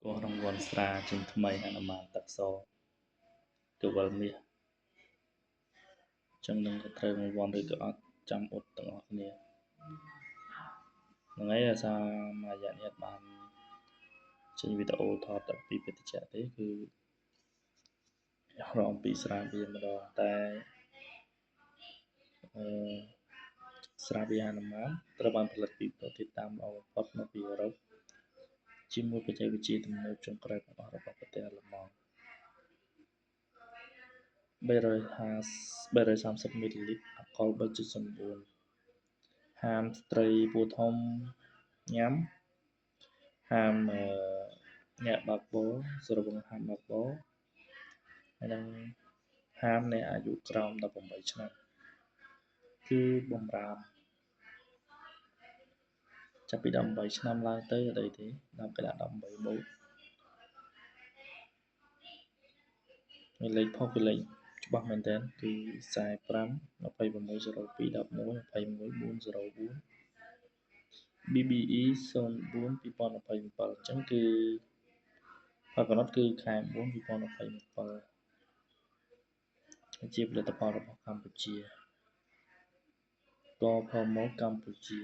có rong vòn sra trên thay là màn tắc so cái vần mía chẳng能 có thời rong vòn rồi có trăm ốt tầng ngọc nè ngày là sao mà dạng nhật bản trên video thọ tập pi bết chạy đấy cứ rong pi sra bia mà đo tại sra bia nằm má tao banผลิต pi ប្រទេសតាមអវបត់មកពីអឺរ៉ុបជាមួយបច្ចេកវិទ្យាទំនើបចុងក្រោយរបស់ប្រទេសអាល្លឺម៉ង់ 330 មីលីលីត្រអាល់កុល 3.9 ហាមស្ត្រីពូធំញ៉ាំហាមអ្នកបើកបរស្រវឹងហាមបើកបរហើយនឹងហាមអ្នកអាយុក្រោម18ឆ្នាំគឺបំរាមចាប់ពី18ឆ្នាំឡើងទៅអីទេដល់គេដាក់18បូកហើយលេខផុសគឺលេខច្បាស់មែនតើគឺ45 26 02 11 21 404 BBE 04 2027 អញ្ចឹងគឺហើយកំណត់គឺខែ4 2027ជាផលិតផលរបស់កម្ពុជាកផមកកម្ពុជា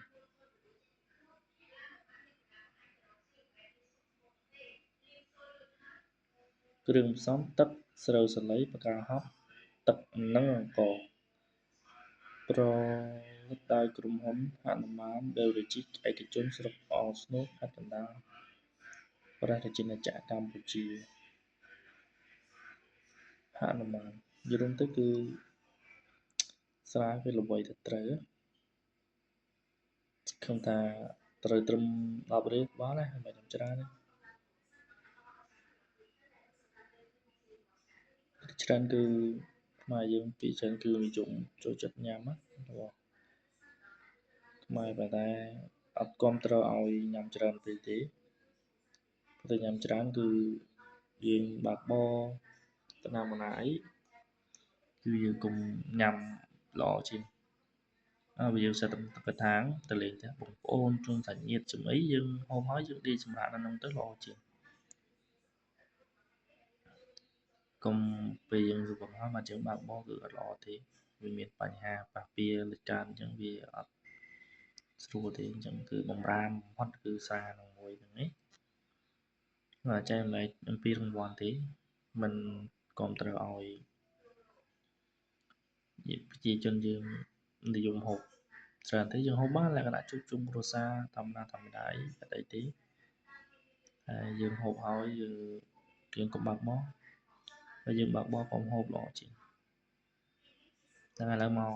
884គ្រឿងផ្សំទឹកស្រូវសាលីផ្កាហប់ទឹកនិងអង្ករប្រដោយក្រុមហ៊ុនហនុមាន Beverages ឯកជនស្រុកអស្នូលខេត្តកណ្ដាលព្រះរាជាណាចក្រកម្ពុជាហនុមាននិយាយរួមទៅគឺស្រាវាល្បីទៅត្រូវឃើញថាត្រូវត្រឹម10រៀលបានណាមិនចាំច្រើនទេច្រើនគឺខ្មែរយើងពីច្រើនគឺនិយមចូលចិត្តញ៉ាំណារបស់ខ្មែរប៉ុន្តែអត់គ្រប់ត្រូវឲ្យញ៉ាំច្រើនពេកទេព្រោះញ៉ាំច្រើនគឺយើងបាក់បោតំណាងអីគឺយើងកុំញ៉ាំល្អជាងបើយើងសិតទៅថាងទៅលេងផ្ទះបងប្អូនជុំសាច់ញាតិជំអីយើងហូបហើយយើងដេកសម្រាកនៅនោះទៅល្អជាងកុំពេលយើងរវល់ហើយមកយើងបើកបោគឺអត់ល្អទេវាមានបញ្ហាប៉ះពាល់លេចកើតអញ្ចឹងវាអត់ស្រួលទេអញ្ចឹងគឺបំរាមបំផុតគឺសារនឹងមួយហ្នឹងនេះចែកម្លែកអំពីរង្វាន់ទេមិនគ្រប់ត្រូវឲ្យប្រជាជនយើងនិយមហូបច្រើនទេយើងហូបបានលក្ខណៈជួបជុំគ្រួសារធម្មតាអីអត់អីទេហើយយើងហូបហើយយើងកុំបើកបោហើយយើងបើកបោកុំហូបល្អជាងតែឥឡូវមក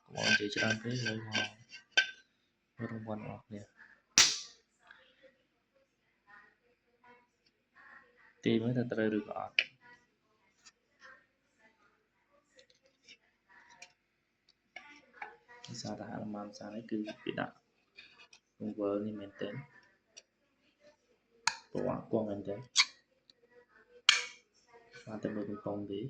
កុំអោយនិយាយច្រើនពេកឥឡូវមករង្វាន់អស់គ្នាទីមើលថាត្រូវឬក៏អត់សារថាអនុមានសារនេះគឺគេដាក់រង្វើនេះមែនទែនប្រវត្តិគាត់មែនទែនបានតែមើលកំប៉ុងទេ